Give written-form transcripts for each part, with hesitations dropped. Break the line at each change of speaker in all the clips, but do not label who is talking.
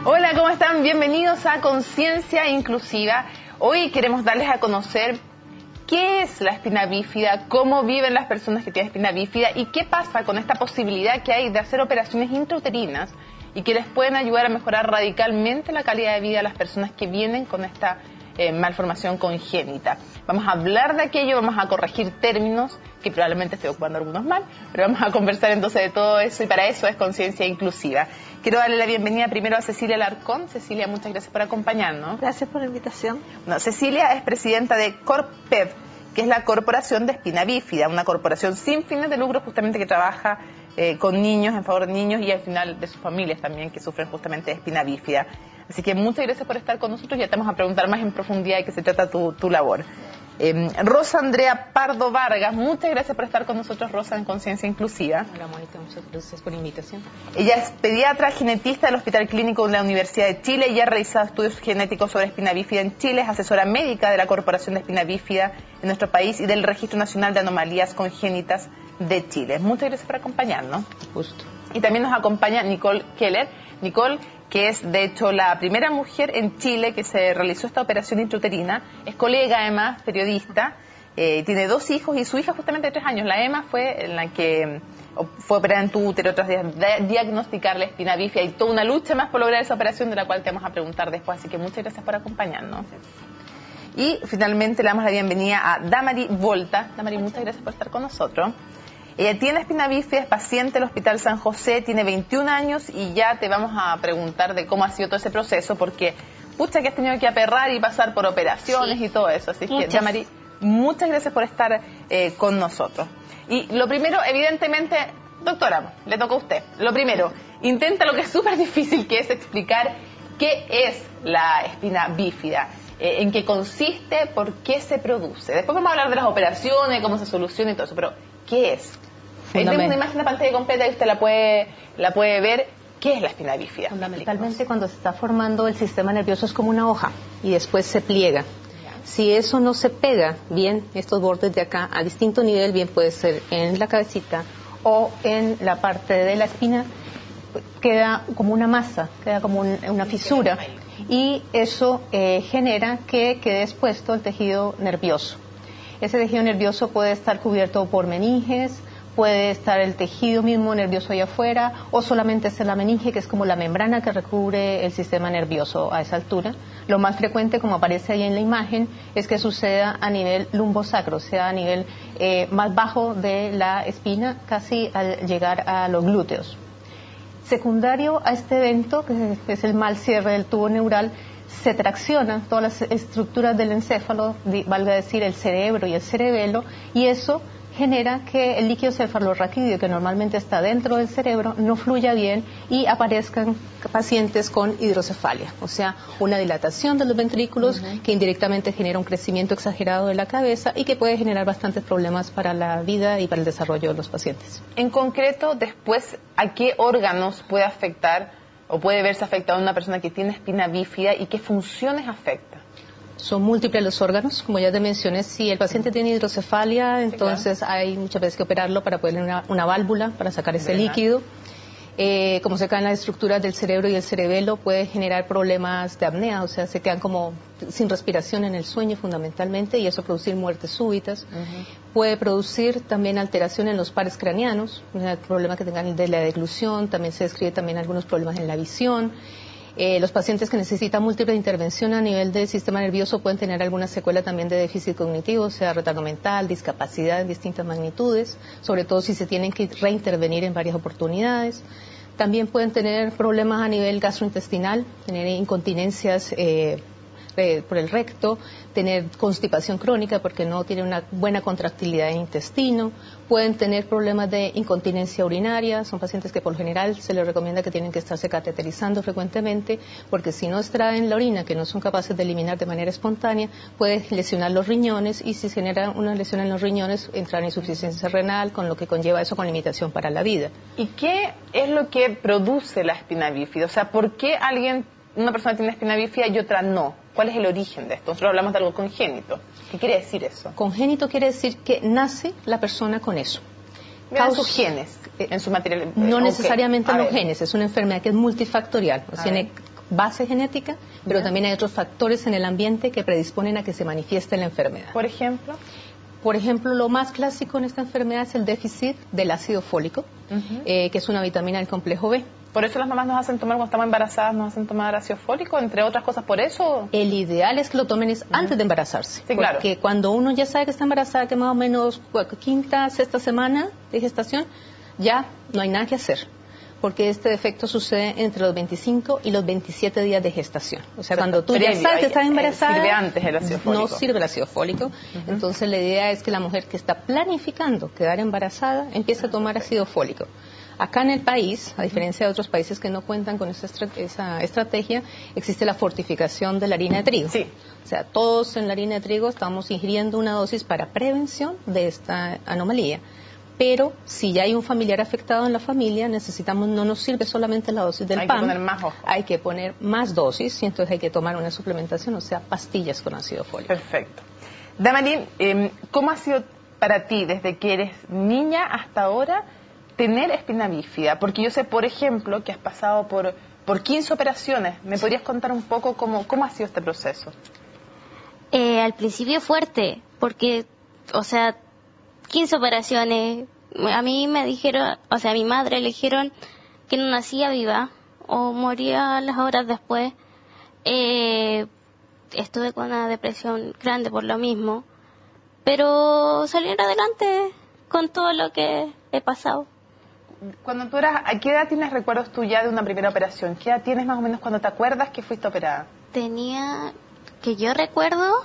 Hola, ¿cómo están? Bienvenidos a Conciencia Inclusiva. Hoy queremos darles a conocer qué es la espina bífida, cómo viven las personas que tienen espina bífida y qué pasa con esta posibilidad que hay de hacer operaciones intrauterinas y que les pueden ayudar a mejorar radicalmente la calidad de vida de las personas que vienen con esta malformación congénita. Vamos a hablar de aquello, vamos a corregir términos que probablemente estoy ocupando algunos mal, pero vamos a conversar entonces de todo eso y para eso es Conciencia Inclusiva. Quiero darle la bienvenida primero a Cecilia Alarcón. Cecilia, muchas gracias por acompañarnos.
Gracias por la invitación.
No, Cecilia es presidenta de CORPEV, que es la Corporación de Espina Bífida, una corporación sin fines de lucro justamente que trabaja con niños, en favor de niños y al final de sus familias también que sufren justamente de espina bífida. Así que muchas gracias por estar con nosotros. Ya te vamos a preguntar más en profundidad de qué se trata tu labor. Rosa Andrea Pardo Vargas, muchas gracias por estar con nosotros, Rosa, en Conciencia Inclusiva.
Hola, Mónica, muchas gracias por la invitación.
Ella es pediatra genetista del Hospital Clínico de la Universidad de Chile y ha realizado estudios genéticos sobre espina bífida en Chile. Es asesora médica de la Corporación de Espina Bífida en nuestro país y del Registro Nacional de Anomalías Congénitas de Chile. Muchas gracias por acompañarnos.
Justo.
Y también nos acompaña Nicole Keller. Nicole, que es de hecho la primera mujer en Chile que se realizó esta operación intrauterina, es colega además, periodista, tiene 2 hijos y su hija justamente de 3 años, la Emma, fue la que fue operada en tu útero tras diagnosticar la espina bífida y toda una lucha más por lograr esa operación de la cual te vamos a preguntar después, así que muchas gracias por acompañarnos. Y finalmente le damos la bienvenida a Damari Volta. Damari, muchas gracias por estar con nosotros. Ella tiene espina bífida, es paciente del Hospital San José, tiene 21 años y ya te vamos a preguntar de cómo ha sido todo ese proceso porque, pucha, que has tenido que aperrar y pasar por operaciones y todo eso. Así que, Damari, muchas gracias por estar con nosotros. Y lo primero, evidentemente, doctora, le toca a usted. Lo primero, intenta lo que es súper difícil, que es explicar qué es la espina bífida. En qué consiste, por qué se produce. Después vamos a hablar de las operaciones, cómo se soluciona y todo eso, pero ¿qué es? Ahí tengo una imagen de pantalla completa y usted la puede ver. ¿Qué es la espina bífida?
Fundamentalmente cuando se está formando el sistema nervioso es como una hoja y después se pliega. Si eso no se pega bien, estos bordes de acá, a distinto nivel, bien puede ser en la cabecita o en la parte de la espina, queda como una masa, queda como una fisura. Y eso genera que quede expuesto el tejido nervioso. Ese tejido nervioso puede estar cubierto por meninges, puede estar el tejido mismo nervioso allá afuera, o solamente es la meninge, que es como la membrana que recubre el sistema nervioso a esa altura. Lo más frecuente, como aparece ahí en la imagen, es que suceda a nivel lumbosacro, o sea, a nivel más bajo de la espina, casi al llegar a los glúteos. Secundario a este evento, que es el mal cierre del tubo neural, se traccionan todas las estructuras del encéfalo, valga decir el cerebro y el cerebelo, y eso genera que el líquido cefalorraquídeo, que normalmente está dentro del cerebro, no fluya bien y aparezcan pacientes con hidrocefalia, o sea, una dilatación de los ventrículos que indirectamente genera un crecimiento exagerado de la cabeza y que puede generar bastantes problemas para la vida y para el desarrollo de los pacientes.
En concreto, después, ¿a qué órganos puede afectar o puede verse afectada una persona que tiene espina bífida y qué funciones afecta?
Son múltiples los órganos, como ya te mencioné. Si el paciente tiene hidrocefalia, entonces claro, hay muchas veces que operarlo para ponerle una válvula para sacar ese líquido. Como se caen las estructuras del cerebro y el cerebelo, puede generar problemas de apnea, o sea, se quedan como sin respiración en el sueño fundamentalmente, y eso producir muertes súbitas. Puede producir también alteración en los pares craneanos, el problema que tengan de la deglución, también se describe también algunos problemas en la visión. Los pacientes que necesitan múltiple intervención a nivel del sistema nervioso pueden tener alguna secuela también de déficit cognitivo, o sea, retardo mental, discapacidad en distintas magnitudes, sobre todo si se tienen que reintervenir en varias oportunidades. También pueden tener problemas a nivel gastrointestinal, tener incontinencias por el recto, tener constipación crónica porque no tiene una buena contractilidad del intestino, pueden tener problemas de incontinencia urinaria, son pacientes que por lo general se les recomienda que tienen que estarse cateterizando frecuentemente porque si no extraen la orina que no son capaces de eliminar de manera espontánea, puede lesionar los riñones y si se genera una lesión en los riñones entrar en insuficiencia renal, con lo que conlleva eso con limitación para la vida.
¿Y qué es lo que produce la espina bífida? O sea, ¿por qué una persona tiene espina bífida y otra no? ¿Cuál es el origen de esto? Nosotros hablamos de algo congénito. ¿Qué quiere decir eso?
Congénito quiere decir que nace la persona con eso.
En sus genes, en su material.
No necesariamente en los genes, es una enfermedad que es multifactorial. Tiene base genética, pero también hay otros factores en el ambiente que predisponen a que se manifieste la enfermedad.
Por ejemplo,
lo más clásico en esta enfermedad es el déficit del ácido fólico, que es una vitamina del complejo B.
¿Por eso las mamás nos hacen tomar cuando estamos embarazadas, nos hacen tomar ácido fólico, entre otras cosas por eso?
El ideal es que lo tomen antes de embarazarse.
Sí, claro.
Porque cuando uno ya sabe que está embarazada, que más o menos quinta, sexta semana de gestación, ya no hay nada que hacer. Porque este defecto sucede entre los 25 y los 27 días de gestación. O sea, cuando tú ya sabes que estás embarazada,
sirve antes el ácido fólico.
No sirve el ácido fólico. Entonces la idea es que la mujer que está planificando quedar embarazada empiece a tomar ácido fólico. Acá en el país, a diferencia de otros países que no cuentan con esa estrategia, existe la fortificación de la harina de trigo.
Sí.
O sea, todos en la harina de trigo estamos ingiriendo una dosis para prevención de esta anomalía. Pero si ya hay un familiar afectado en la familia, no nos sirve solamente la dosis del PAM.
Hay que poner más ojo.
Hay que poner más dosis y entonces hay que tomar una suplementación, o sea, pastillas con ácido fólico.
Perfecto. Damarín, ¿cómo ha sido para ti desde que eres niña hasta ahora tener espina bífida? Porque yo sé, por ejemplo, que has pasado por 15 operaciones. ¿Me podrías contar un poco cómo ha sido este proceso?
Al principio fuerte, porque, o sea, 15 operaciones. A mí me dijeron, o sea, a mi madre le dijeron que no nacía viva o moría las horas después. Estuve con una depresión grande por lo mismo, pero salir adelante con todo lo que he pasado.
Cuando tú eras, ¿a qué edad tienes recuerdos tú ya de una primera operación? ¿Qué edad tienes más o menos cuando te acuerdas que fuiste operada?
Tenía, que yo recuerdo,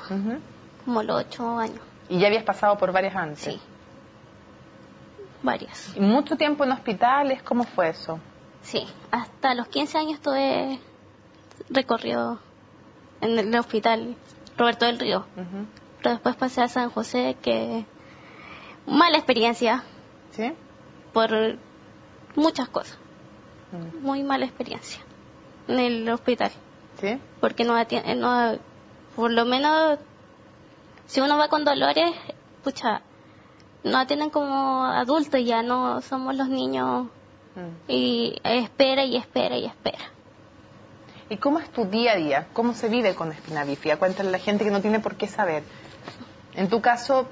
como los 8 años.
¿Y ya habías pasado por varias antes?
Sí, varias.
¿Y mucho tiempo en hospitales? ¿Cómo fue eso?
Sí, hasta los 15 años tuve recorrido en el hospital Roberto del Río. Pero después pasé a San José, que mala experiencia.
¿Sí?
Por muchas cosas. Muy mala experiencia en el hospital.
¿Sí?
Porque por lo menos, si uno va con dolores, pucha, no atienden como adultos, ya no somos los niños. Y espera y espera y espera.
¿Y cómo es tu día a día? ¿Cómo se vive con espina bífida? Cuéntale a la gente que no tiene por qué saber. En tu caso,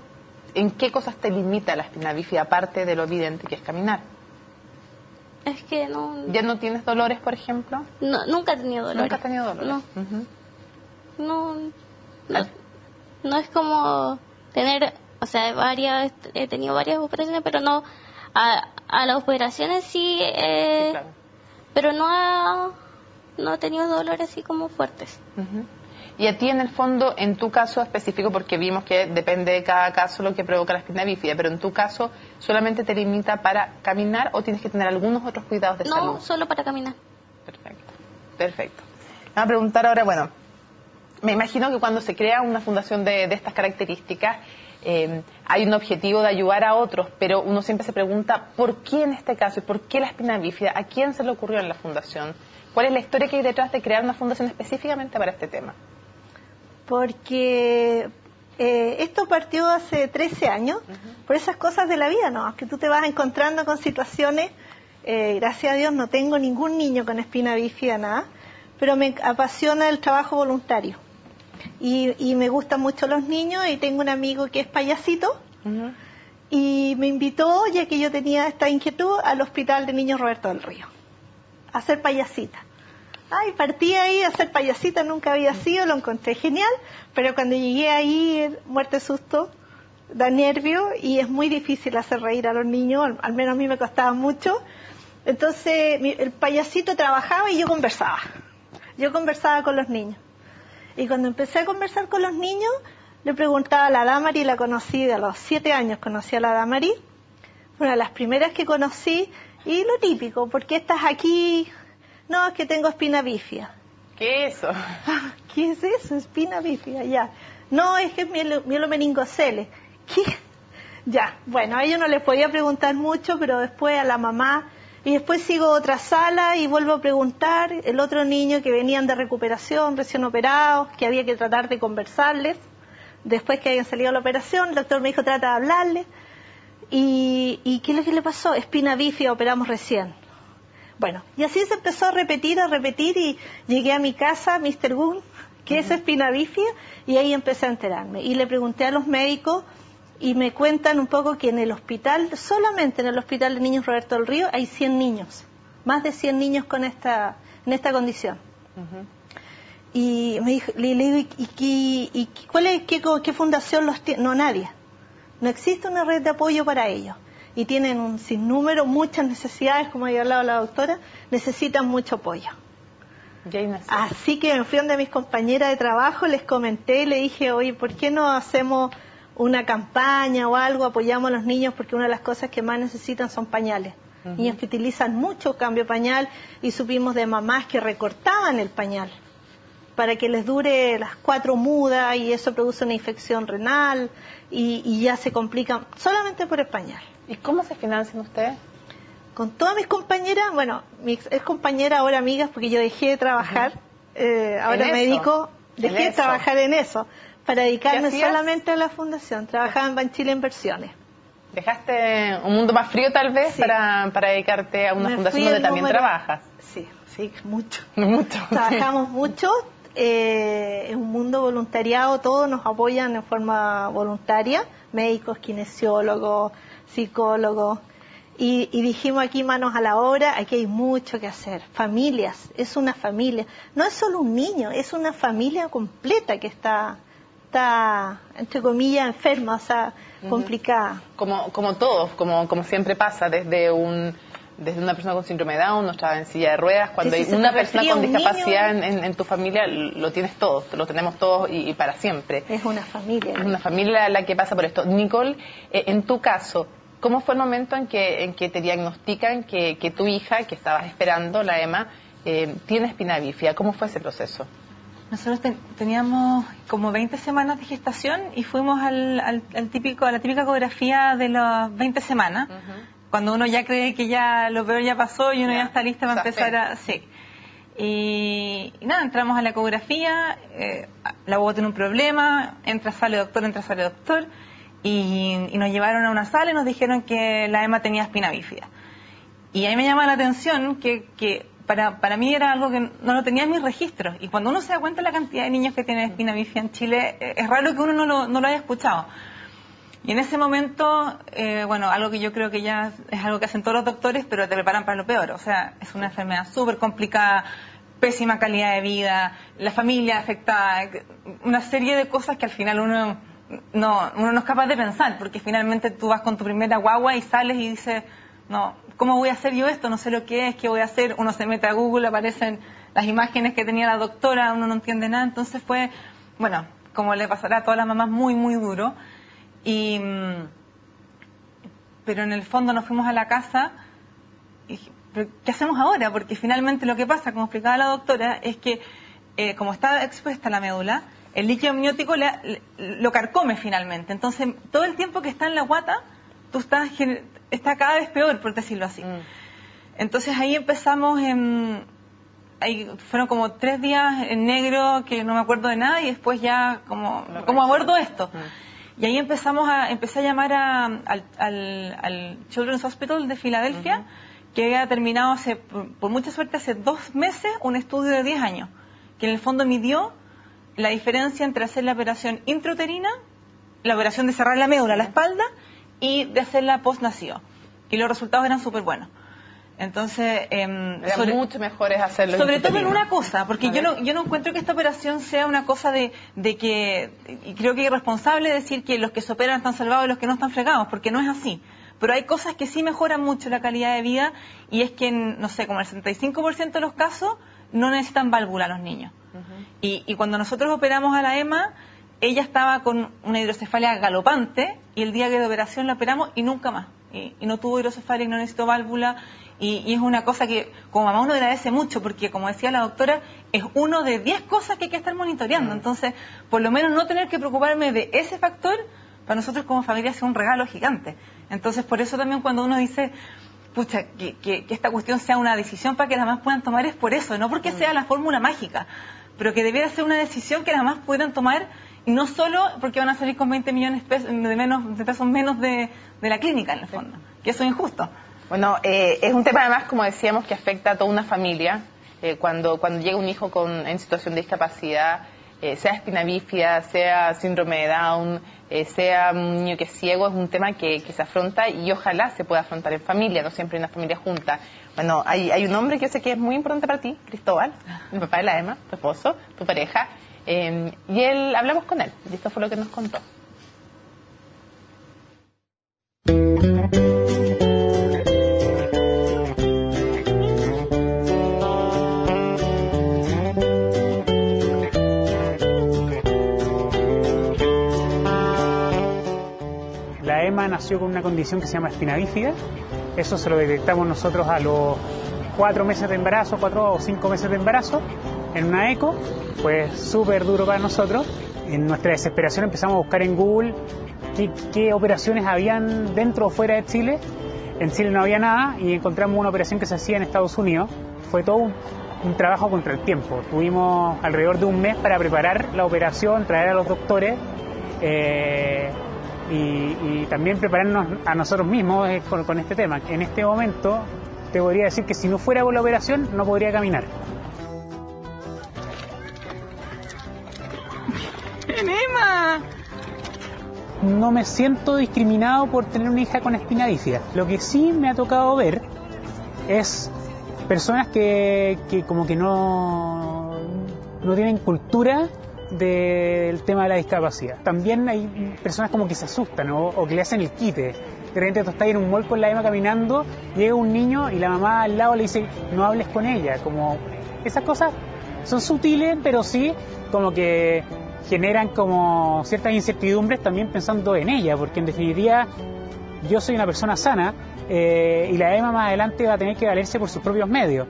¿en qué cosas te limita la espina bífida, aparte de lo evidente que es caminar?
Es que no...
¿Ya no tienes dolores, por ejemplo?
No, nunca he tenido dolores.
¿Nunca has tenido dolores?
No. No es como tener... O sea, he tenido varias operaciones, pero no... A las operaciones sí,
sí, claro.
Pero no he tenido dolores así como fuertes.
Y a ti, en el fondo, en tu caso específico, porque vimos que depende de cada caso lo que provoca la espina bífida, pero en tu caso, ¿solamente te limita para caminar o tienes que tener algunos otros cuidados de salud?
No, solo para caminar.
Perfecto. Me voy a preguntar ahora, bueno, me imagino que cuando se crea una fundación de estas características, hay un objetivo de ayudar a otros, pero uno siempre se pregunta, ¿por qué en este caso? ¿Y por qué la espina bífida? ¿A quién se le ocurrió en la fundación? ¿Cuál es la historia que hay detrás de crear una fundación específicamente para este tema?
Porque esto partió hace 13 años, por esas cosas de la vida, ¿no? Que tú te vas encontrando con situaciones, gracias a Dios no tengo ningún niño con espina bífida, nada, pero me apasiona el trabajo voluntario. Y me gustan mucho los niños y tengo un amigo que es payasito y me invitó, ya que yo tenía esta inquietud, al Hospital de Niños Roberto del Río a hacer payasita. Ay, partí ahí a hacer payasita, nunca había sido, lo encontré genial, pero cuando llegué ahí, muerte de susto, da nervio y es muy difícil hacer reír a los niños, al menos a mí me costaba mucho. Entonces el payasito trabajaba y yo conversaba con los niños. Y cuando empecé a conversar con los niños, le preguntaba a la Damari, la conocí, de los 7 años conocí a la Damari, una de las primeras que conocí, y lo típico, ¿por qué estás aquí? No, es que tengo espina bífida.
¿Qué es eso?
¿Qué es eso? Espina bífida, ya. No, es que es mielomeningocele. ¿Qué? Ya, bueno, a ellos no les podía preguntar mucho, pero después a la mamá, y después sigo a otra sala y vuelvo a preguntar, el otro niño que venían de recuperación, recién operados, que había que tratar de conversarles, después que habían salido a la operación, el doctor me dijo, trata de hablarles, y ¿qué es lo que le pasó? Espina bífida, operamos recién. Bueno, y así se empezó a repetir y llegué a mi casa, Mr. Google, ¿qué es espina bífida? Y ahí empecé a enterarme. Y le pregunté a los médicos y me cuentan un poco que en el hospital, solamente en el Hospital de Niños Roberto del Río, hay 100 niños, más de 100 niños en esta condición. Y me dijo, le digo, ¿y cuál es, qué fundación los tiene? No, nadie. No existe una red de apoyo para ellos. Y tienen un sinnúmero, muchas necesidades, como había hablado la doctora, necesitan mucho apoyo. Así que me fui donde mis compañeras de trabajo, les comenté, le dije, oye, ¿por qué no hacemos una campaña o algo, apoyamos a los niños? Porque una de las cosas que más necesitan son pañales. Niños que utilizan mucho cambio pañal, y supimos de mamás que recortaban el pañal para que les dure las 4 mudas, y eso produce una infección renal y ya se complican solamente por el pañal.
¿Y cómo se financian ustedes?
Con todas mis compañeras, bueno, mi ex compañera, ahora amigas, porque yo dejé de trabajar, ahora me dedico, dejé de trabajar en eso, para dedicarme solamente a la fundación. Trabajaba en Banchile Inversiones.
¿Dejaste un mundo más frío tal vez para dedicarte a una fundación donde también trabajas?
Sí, mucho.
Mucho.
Trabajamos mucho, es un mundo voluntariado, todos nos apoyan en forma voluntaria, médicos, kinesiólogos, psicólogos, y dijimos aquí manos a la obra, aquí hay mucho que hacer. Familias, es una familia, no es solo un niño, es una familia completa que está entre comillas enferma, o sea, complicada.
Como todos, como siempre pasa, desde una persona con síndrome de Down, nuestra en silla de ruedas, cuando hay una persona con discapacidad en tu familia, lo tienes todos, lo tenemos todos y para siempre.
Es una familia.
Es una familia la que pasa por esto. Nicole, en tu caso, ¿cómo fue el momento en que te diagnostican que tu hija, que estabas esperando, la Emma, tiene espina bífida? ¿Cómo fue ese proceso?
Nosotros teníamos como 20 semanas de gestación y fuimos a la típica ecografía de las 20 semanas, cuando uno ya cree que ya lo peor ya pasó y uno ya está lista para empezar a... Sí. Y nada, entramos a la ecografía, la guagua tiene un problema, entra, sale doctor, y nos llevaron a una sala y nos dijeron que la Emma tenía espina bífida. Y ahí me llama la atención que para mí era algo que no lo tenía en mis registros, y cuando uno se da cuenta de la cantidad de niños que tienen espina bífida en Chile, es raro que uno no lo haya escuchado. Y en ese momento, bueno, algo que yo creo que ya es algo que hacen todos los doctores, pero te preparan para lo peor. O sea, es una enfermedad súper complicada, pésima calidad de vida, la familia afectada, una serie de cosas que al final uno no es capaz de pensar, porque finalmente tú vas con tu primera guagua y sales y dices, no, ¿cómo voy a hacer yo esto? No sé lo que es, ¿qué voy a hacer? Uno se mete a Google, aparecen las imágenes que tenía la doctora, uno no entiende nada. Entonces fue, bueno, como le pasará a todas las mamás, muy, muy duro. Pero en el fondo nos fuimos a la casa y dije, ¿pero qué hacemos ahora? Porque finalmente lo que pasa, como explicaba la doctora, es que como está expuesta la médula, el líquido amniótico lo carcome finalmente. Entonces, todo el tiempo que está en la guata, tú está cada vez peor, por decirlo así. Entonces ahí empezamos, ahí fueron como 3 días en negro, que no me acuerdo de nada, y después ya ¿cómo abordo esto? Y ahí empecé a llamar al Children's Hospital de Filadelfia, que había terminado por mucha suerte hace 2 meses un estudio de 10 años, que en el fondo midió la diferencia entre hacer la operación intrauterina, la operación de cerrar la médula, la espalda, y de hacerla post-nacido. Y los resultados eran súper buenos. Entonces,
mucho mejor es hacerlo
sobre todo en una cosa, porque yo no encuentro que esta operación sea una cosa de que, y creo que es irresponsable decir que los que se operan están salvados y los que no están fregados, porque no es así. Pero hay cosas que sí mejoran mucho la calidad de vida, y es que, no sé, como el 75% de los casos no necesitan válvula los niños. Y cuando nosotros operamos a la Emma, ella estaba con una hidrocefalia galopante, y el día que de operación la operamos y nunca más. Y no tuvo hidrocefalia y no necesitó válvula. Y es una cosa que como mamá uno agradece mucho, porque como decía la doctora, es uno de 10 cosas que hay que estar monitoreando. Entonces, por lo menos no tener que preocuparme de ese factor, para nosotros como familia es un regalo gigante. Entonces, por eso también cuando uno dice, pucha, que esta cuestión sea una decisión para que las mamás puedan tomar, es por eso, no porque sea la fórmula mágica, pero que debiera ser una decisión que las mamás pudieran tomar, y no solo porque van a salir con 20 millones de pesos menos de la clínica, en el fondo, que eso es injusto.
Bueno, es un tema además, como decíamos, que afecta a toda una familia. Cuando llega un hijo en situación de discapacidad, sea espina bífida, sea síndrome de Down, sea un niño que es ciego, es un tema que se afronta y ojalá se pueda afrontar en familia, no siempre en una familia junta. Bueno, hay un hombre que yo sé que es muy importante para ti, Cristóbal, el papá de la Emma, tu esposo, tu pareja, y hablamos con él, y esto fue lo que nos contó.
La Emma nació con una condición que se llama espina bífida. Eso se lo detectamos nosotros a los 4 meses de embarazo, 4 o 5 meses de embarazo, en una eco. Pues súper duro para nosotros. En nuestra desesperación empezamos a buscar en Google qué operaciones habían dentro o fuera de Chile. En Chile no había nada y encontramos una operación que se hacía en Estados Unidos. Fue todo un trabajo contra el tiempo. Tuvimos alrededor de un mes para preparar la operación, traer a los doctores y también prepararnos a nosotros mismos con este tema. En este momento te podría decir que si no fuera por la operación no podría caminar.
¡Emma!
No me siento discriminado por tener una hija con espina bífida. Lo que sí me ha tocado ver es personas que como que no tienen cultura del tema de la discapacidad. También hay personas como que se asustan o que le hacen el quite. De repente tú estás en un mall con la Emma caminando, llega un niño y la mamá al lado le dice no hables con ella. Como esas cosas son sutiles, pero sí como que generan como ciertas incertidumbres también pensando en ella, porque en definitiva yo soy una persona sana y la Emma más adelante va a tener que valerse por sus propios medios.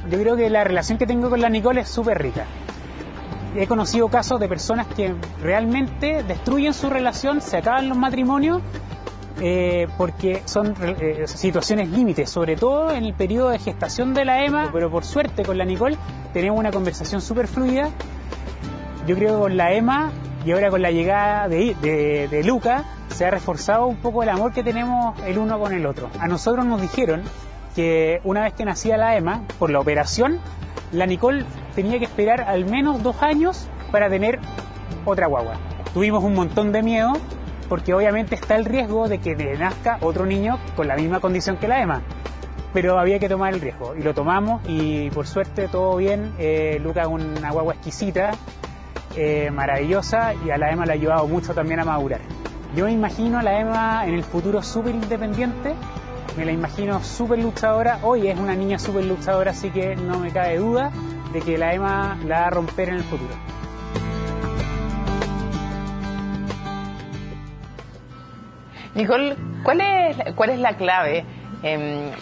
Yo creo que la relación que tengo con la Nicole es súper rica. He conocido casos de personas que realmente destruyen su relación, se acaban los matrimonios porque son situaciones límites, sobre todo en el periodo de gestación de la Emma, pero por suerte con la Nicole tenemos una conversación súper fluida. Yo creo que con la Emma y ahora con la llegada de Luca se ha reforzado un poco el amor que tenemos el uno con el otro. A nosotros nos dijeron que una vez que nacía la Emma, por la operación, la Nicole tenía que esperar al menos 2 años para tener otra guagua. Tuvimos un montón de miedo porque obviamente está el riesgo de que nazca otro niño con la misma condición que la Emma. Pero había que tomar el riesgo y lo tomamos y por suerte todo bien. Luca es una guagua exquisita, maravillosa y a la Emma le ha ayudado mucho también a madurar. Yo me imagino a la Emma en el futuro súper independiente. Me la imagino súper luchadora. Hoy es una niña súper luchadora, así que no me cabe duda de que la Emma la va a romper en el futuro.
Nicole, ¿cuál es la clave?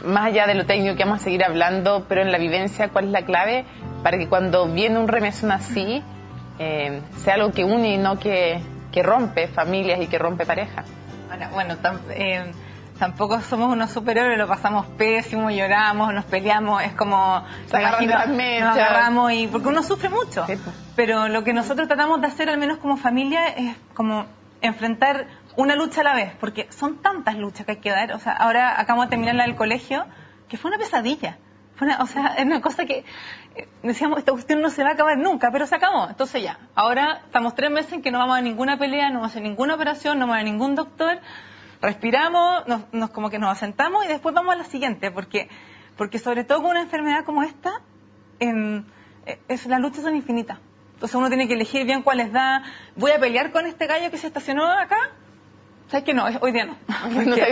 Más allá de lo técnico que vamos a seguir hablando, pero en la vivencia, ¿cuál es la clave para que cuando viene un remesón así sea algo que une y no que rompe familias y que rompe parejas?
Bueno, tampoco somos unos superhéroes, lo pasamos pésimo, lloramos, nos peleamos, es como nos agarramos porque uno sufre mucho. Sí. Pero lo que nosotros tratamos de hacer, al menos como familia, es como enfrentar una lucha a la vez, porque son tantas luchas que hay que dar. O sea, ahora acabamos de terminar la del colegio, que fue una pesadilla. Es una cosa que decíamos, esta cuestión no se va a acabar nunca, pero se acabó. Entonces ya, ahora estamos 3 meses en que no vamos a ninguna pelea, no vamos a hacer ninguna operación, no vamos a ningún doctor. Respiramos, como que nos asentamos y después vamos a la siguiente, porque sobre todo con una enfermedad como esta, las luchas son infinitas. Entonces uno tiene que elegir bien cuáles da. ¿Voy a pelear con este gallo que se estacionó acá? ¿Sabes que no? Hoy día no.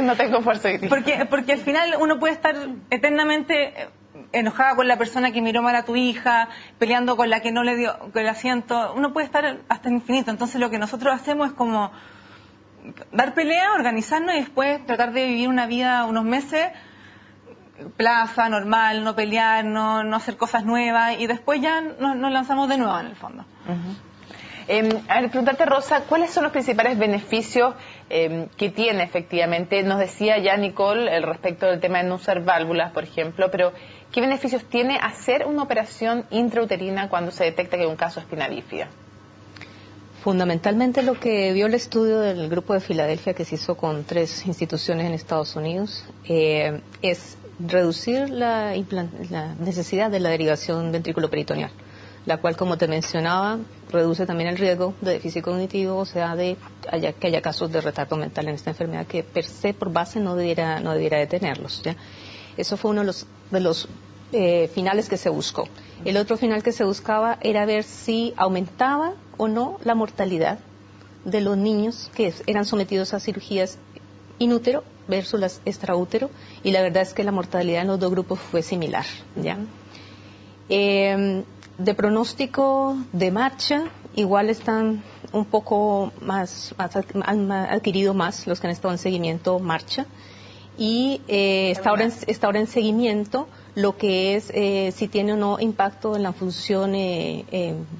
No tengo fuerza hoy día.
Porque al final uno puede estar eternamente enojada con la persona que miró mal a tu hija, peleando con la que no le dio el asiento. Uno puede estar hasta el infinito. Entonces lo que nosotros hacemos es como dar pelea, organizarnos y después tratar de vivir una vida unos meses, plaza, normal, no pelear, no hacer cosas nuevas y después ya nos lanzamos de nuevo en el fondo.
A ver, preguntarte, Rosa, ¿cuáles son los principales beneficios que tiene efectivamente. Nos decía ya Nicole el respecto del tema de no usar válvulas, por ejemplo, pero ¿qué beneficios tiene hacer una operación intrauterina cuando se detecta que hay un caso de espina bífida?
Fundamentalmente lo que vio el estudio del grupo de Filadelfia que se hizo con 3 instituciones en Estados Unidos es reducir la necesidad de la derivación ventrículo-peritoneal, la cual, como te mencionaba, reduce también el riesgo de déficit cognitivo, o sea, que haya casos de retardo mental en esta enfermedad que per se, por base, no debiera de tenerlos, ¿ya? Eso fue uno de los finales que se buscó. El otro final que se buscaba era ver si aumentaba o no la mortalidad de los niños que eran sometidos a cirugías in útero versus las extraútero, y la verdad es que la mortalidad en los 2 grupos fue similar, ¿ya? De pronóstico de marcha, igual están un poco han adquirido más los que han estado en seguimiento marcha, y está ahora en seguimiento lo que es si tiene o no impacto en la función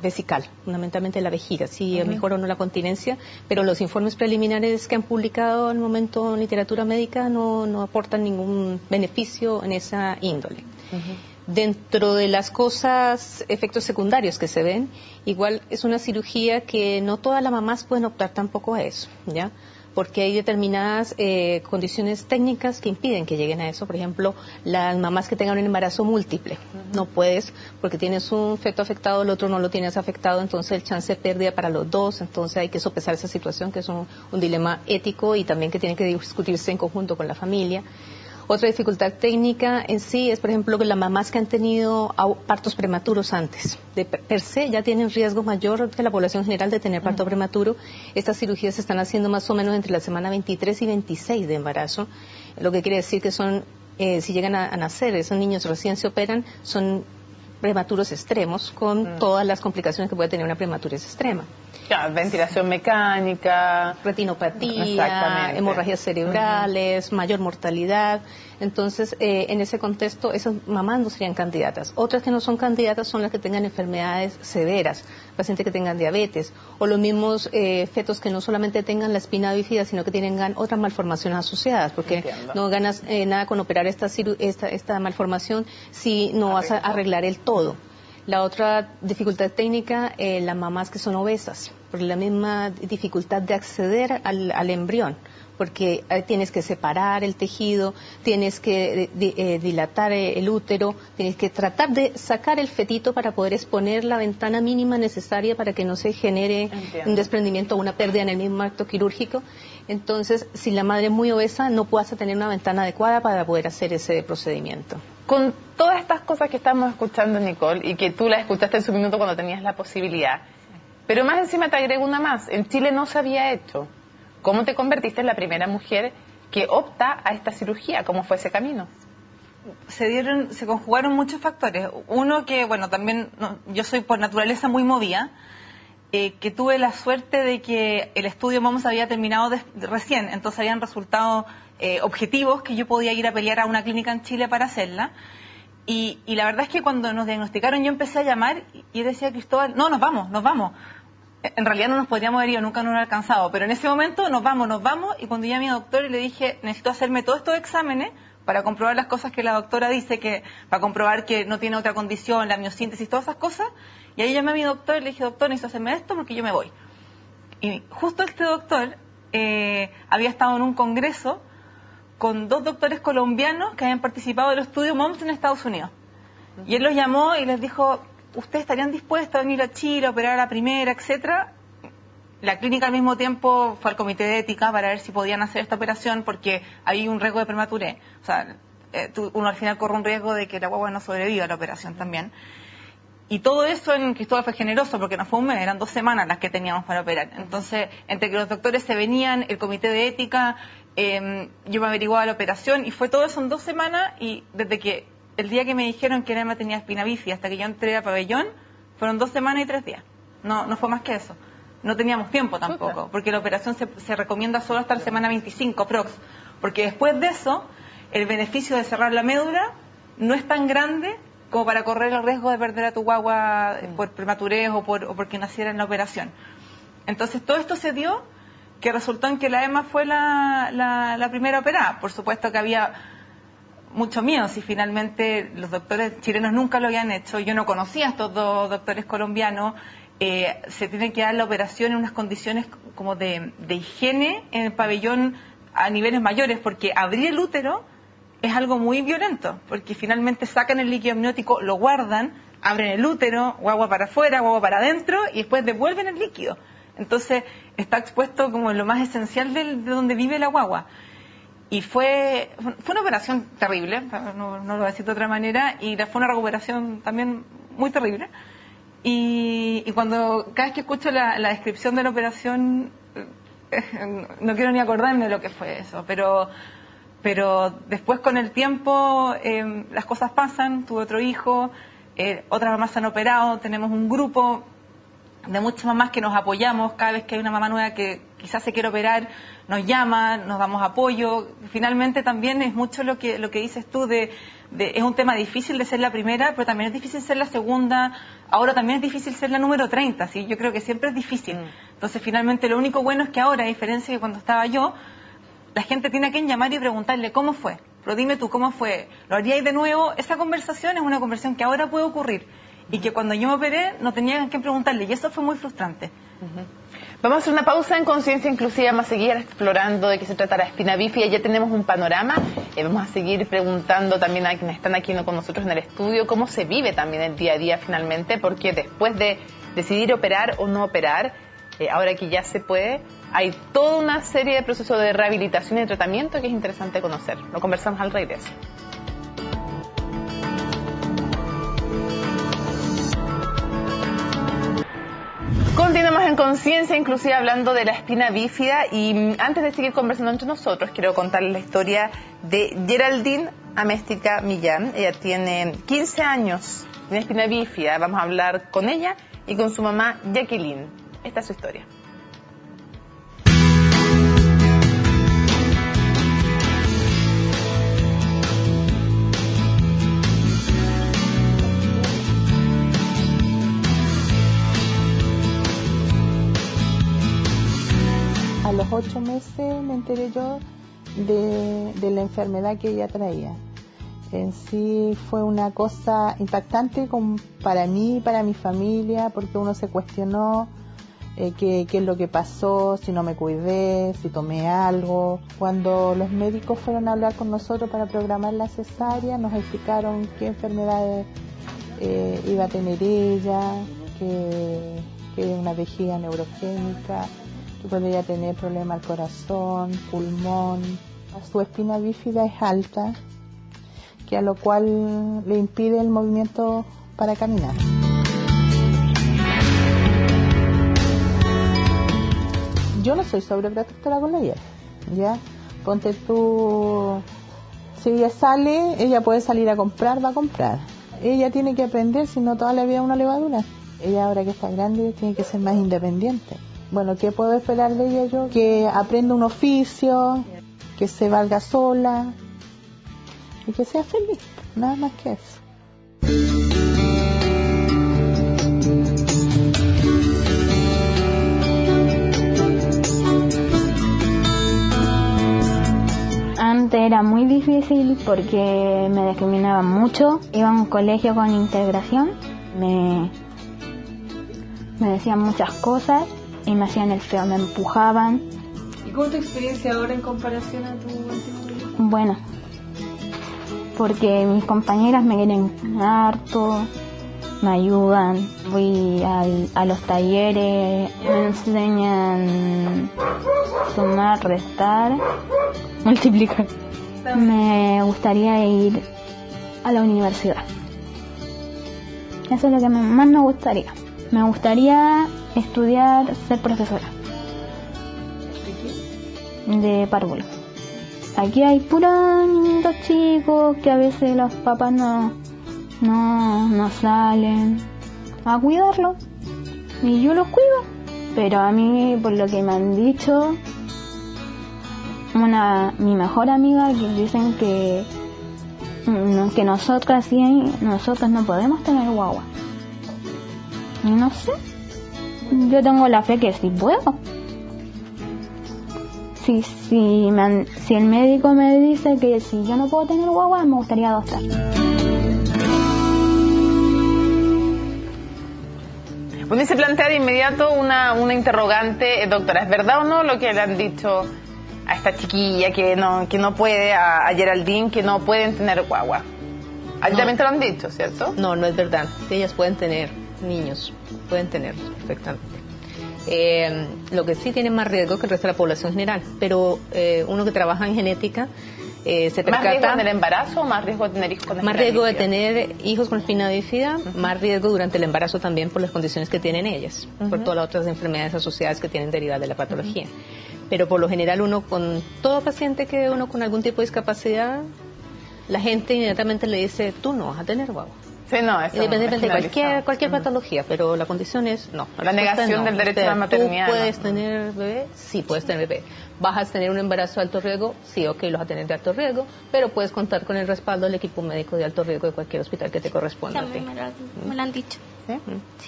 vesical, fundamentalmente la vejiga, si mejora o no la continencia, pero los informes preliminares que han publicado al momento en literatura médica no aportan ningún beneficio en esa índole. Dentro de las cosas, efectos secundarios que se ven, igual es una cirugía que no todas las mamás pueden optar tampoco a eso, ¿ya? Porque hay determinadas condiciones técnicas que impiden que lleguen a eso. Por ejemplo, las mamás que tengan un embarazo múltiple, no puedes, porque tienes un feto afectado, el otro no lo tienes afectado, entonces el chance de pérdida para los dos, entonces hay que sopesar esa situación, que es un dilema ético y también que tiene que discutirse en conjunto con la familia. Otra dificultad técnica en sí es, por ejemplo, que las mamás que han tenido partos prematuros antes, per se ya tienen riesgo mayor que la población general de tener parto prematuro. Estas cirugías se están haciendo más o menos entre la semana 23 y 26 de embarazo, lo que quiere decir que son, si llegan a nacer, esos niños recién se operan, son prematuros extremos, con todas las complicaciones que puede tener una prematurez extrema.
Claro, ventilación mecánica,
retinopatía, hemorragias cerebrales, mayor mortalidad. Entonces, en ese contexto, esas mamás no serían candidatas. Otras que no son candidatas son las que tengan enfermedades severas, pacientes que tengan diabetes, o los mismos fetos que no solamente tengan la espina bífida, sino que tengan otras malformaciones asociadas, porque no ganas nada con operar esta malformación si no vas a arreglar el todo. La otra dificultad técnica, las mamás que son obesas, por la misma dificultad de acceder al embrión, porque tienes que separar el tejido, tienes que dilatar el útero, tienes que tratar de sacar el fetito para poder exponer la ventana mínima necesaria para que no se genere un desprendimiento o una pérdida en el mismo acto quirúrgico. Entonces, si la madre es muy obesa, no puedes tener una ventana adecuada para poder hacer ese procedimiento.
Con todas estas cosas que estamos escuchando, Nicole, y que tú las escuchaste en su minuto cuando tenías la posibilidad, pero más encima te agrego una más, en Chile no se había hecho. ¿Cómo te convertiste en la primera mujer que opta a esta cirugía? ¿Cómo fue ese camino?
Se conjugaron muchos factores. Uno que, bueno, también yo soy por naturaleza muy movida, que tuve la suerte de que el estudio MOMS había terminado recién, entonces habían resultados objetivos que yo podía ir a pelear a una clínica en Chile para hacerla. Y la verdad es que cuando nos diagnosticaron yo empecé a llamar y decía, Cristóbal, no, nos vamos. En realidad no nos podríamos haber ido, nunca nos han alcanzado, pero en ese momento nos vamos, y cuando llamé a mi doctor y le dije, necesito hacerme todos estos exámenes para comprobar las cosas que la doctora dice, para comprobar que no tiene otra condición, la miosíntesis, todas esas cosas, y ahí llamé a mi doctor y le dije, doctor, necesito hacerme esto porque yo me voy. Y justo este doctor había estado en un congreso con 2 doctores colombianos que habían participado del estudio MOMS en Estados Unidos. Y él los llamó y les dijo, ¿ustedes estarían dispuestos a venir a Chile a operar a la primera, etcétera? La clínica al mismo tiempo fue al comité de ética para ver si podían hacer esta operación porque hay un riesgo de prematurez. O sea, uno al final corre un riesgo de que la guagua no sobreviva a la operación también. Y todo eso en Cristóbal fue generoso porque no fue un mes, eran 2 semanas las que teníamos para operar. Entonces, entre que los doctores se venían, el comité de ética, yo me averiguaba la operación y fue todo eso en 2 semanas, y desde que el día que me dijeron que Emma tenía espina bífida hasta que yo entré a pabellón, fueron 2 semanas y 3 días. No fue más que eso. No teníamos tiempo tampoco, porque la operación se recomienda solo hasta la semana 25 prox, porque después de eso, el beneficio de cerrar la médula no es tan grande como para correr el riesgo de perder a tu guagua por prematurez o porque naciera en la operación. Entonces todo esto se dio que resultó en que la Emma fue la primera operada. Por supuesto que había mucho miedo si finalmente los doctores chilenos nunca lo habían hecho. Yo no conocía a estos dos doctores colombianos. Se tiene que dar la operación en unas condiciones como de higiene en el pabellón a niveles mayores, porque abrir el útero es algo muy violento, porque finalmente sacan el líquido amniótico, lo guardan, abren el útero, guagua para afuera, guagua para adentro, y después devuelven el líquido. Entonces está expuesto como en lo más esencial de donde vive la guagua. Y fue una operación terrible, no lo voy a decir de otra manera, y fue una recuperación también muy terrible. Y cuando cada vez que escucho la descripción de la operación, no quiero ni acordarme de lo que fue eso, pero después con el tiempo las cosas pasan. Tuve otro hijo, otras mamás se han operado, tenemos un grupo de muchas mamás que nos apoyamos. Cada vez que hay una mamá nueva que quizás se quiere operar, nos llama, nos damos apoyo. Finalmente también es mucho lo que dices tú, es un tema difícil de ser la primera, pero también es difícil ser la segunda. Ahora también es difícil ser la número 30, ¿sí? Yo creo que siempre es difícil. Entonces finalmente lo único bueno es que ahora, a diferencia de cuando estaba yo, la gente tiene a quien llamar y preguntarle cómo fue. Pero dime tú, ¿cómo fue? ¿Lo haríais de nuevo? Esa conversación es una conversación que ahora puede ocurrir. Y que cuando yo me operé no tenía a quién preguntarle, y eso fue muy frustrante.
Vamos a hacer una pausa en Conciencia Inclusiva, vamos a seguir explorando de qué se trata la espina bífida. Ya tenemos un panorama, vamos a seguir preguntando también a quienes están aquí con nosotros en el estudio cómo se vive también el día a día finalmente, porque después de decidir operar o no operar, ahora que ya se puede, hay toda una serie de procesos de rehabilitación y de tratamiento que es interesante conocer. Lo conversamos al regreso. Continuamos en Conciencia Inclusiva hablando de la espina bífida, y antes de seguir conversando entre nosotros quiero contarles la historia de Geraldine Améstica Millán. Ella tiene 15 años, tiene espina bífida. Vamos a hablar con ella y con su mamá Jacqueline. Esta es su historia.
A los 8 meses me enteré yo de la enfermedad que ella traía. En sí fue una cosa impactante para mí y para mi familia, porque uno se cuestionó qué es lo que pasó, si no me cuidé, si tomé algo. Cuando los médicos fueron a hablar con nosotros para programar la cesárea, nos explicaron qué enfermedades iba a tener ella, que una vejiga neurogénica, que podría tener problemas al corazón, pulmón. Su espina bífida es alta, que a lo cual le impide el movimiento para caminar. Yo no soy sobreprotectora con ella, ¿ya? Ponte tú, si ella sale, ella puede salir a comprar, va a comprar. Ella tiene que aprender, si no toda la vida una levadura. Ella ahora que está grande tiene que ser más independiente. Bueno, ¿qué puedo esperar de ella yo? Que aprenda un oficio, que se valga sola y que sea feliz, nada más que eso.
Antes era muy difícil porque me discriminaban mucho. Iba a un colegio con integración, me decían muchas cosas y me hacían el feo, me empujaban.
¿Y cómo es tu experiencia ahora en comparación a tu antiguo?
Bueno, porque mis compañeras me quieren harto, me ayudan, voy a los talleres, me enseñan sumar, restar, multiplicar. Me gustaría ir a la universidad. Eso es lo que más me gustaría. Me gustaría estudiar, ser profesora de párvulos. Aquí hay puros niñitos chicos que a veces los papás no salen a cuidarlos y yo los cuido, pero a mí, por lo que me han dicho, mi mejor amiga, que dicen que nosotras no podemos tener guagua. Y no sé, yo tengo la fe que sí puedo. si el médico me dice que si yo no puedo tener guagua, me gustaría adoptar.
Bueno, y se plantea de inmediato una interrogante, doctora, ¿es verdad o no lo que le han dicho a esta chiquilla que no puede, a Geraldine, que no pueden tener guagua? A ti también te lo han dicho, ¿cierto?
No, no es verdad. Ellas pueden tener niños, pueden tenerlos perfectamente. Lo que sí tiene más riesgo que el resto de la población general, pero uno que trabaja en genética se percata...
¿Más riesgo en el embarazo o más riesgo de tener hijos con espina
Más riesgo de
bífida?
tener hijos con espina bífida, más riesgo durante el embarazo también por las condiciones que tienen ellas, por todas las otras enfermedades asociadas que tienen derivadas de la patología. Pero por lo general con todo paciente que uno con algún tipo de discapacidad, la gente inmediatamente le dice, tú no vas a tener guagua.
Sí, no, eso
Independientemente
no,
de cualquier patología, pero la condición es no.
La negación del derecho a la maternidad.
¿Tú puedes tener bebé? Sí, puedes tener bebé. ¿Vas a tener un embarazo de alto riesgo? Sí, ok, lo vas a tener de alto riesgo, pero puedes contar con el respaldo del equipo médico de alto riesgo de cualquier hospital que te corresponda a ti.
También me lo han dicho.
¿Sí?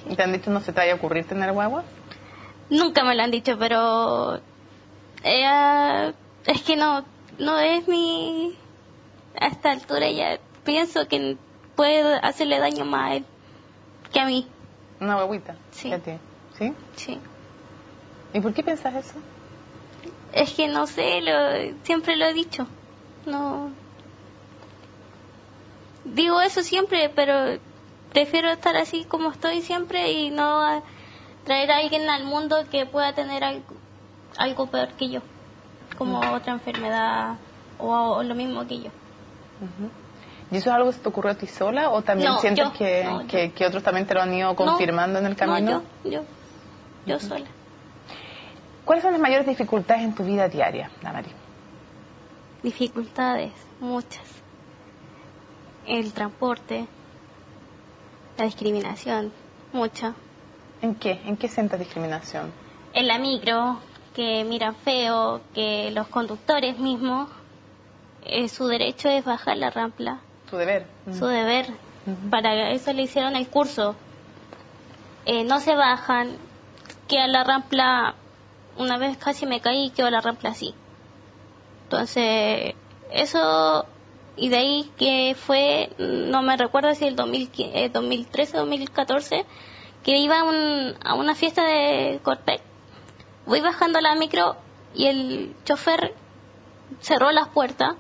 ¿Y te han dicho no se te vaya a ocurrir tener guagua?
Nunca me lo han dicho, pero es que no es mi... A esta altura ya pienso que puede hacerle daño más a él que a mí.
Una guaguita.
Sí.
¿Que a ti? ¿Sí?
Sí.
¿Y por qué piensas eso?
Es que no sé, siempre lo he dicho. No. Digo eso siempre, pero prefiero estar así como estoy siempre y no traer a alguien al mundo que pueda tener algo peor que yo, como otra enfermedad o lo mismo que yo.
¿Y eso es algo que se te ocurrió a ti sola o también
No,
sientes
yo.
que otros también te lo han ido confirmando en el camino?
No, yo sola.
¿Cuáles son las mayores dificultades en tu vida diaria, Damari?
Dificultades, muchas. El transporte, la discriminación, mucha.
¿En qué? ¿En qué sientes discriminación?
En la micro, que miran feo, que los conductores mismos, su derecho es bajar la rampa,
Tu deber.
su deber. Para eso le hicieron el curso. No se bajan, queda la rampa, una vez casi me caí y quedó la rampa así. Entonces, eso, y de ahí que fue, no me recuerdo si el 2013 o 2014, que iba a una fiesta de Corpec. Voy bajando la micro y el chofer cerró las puertas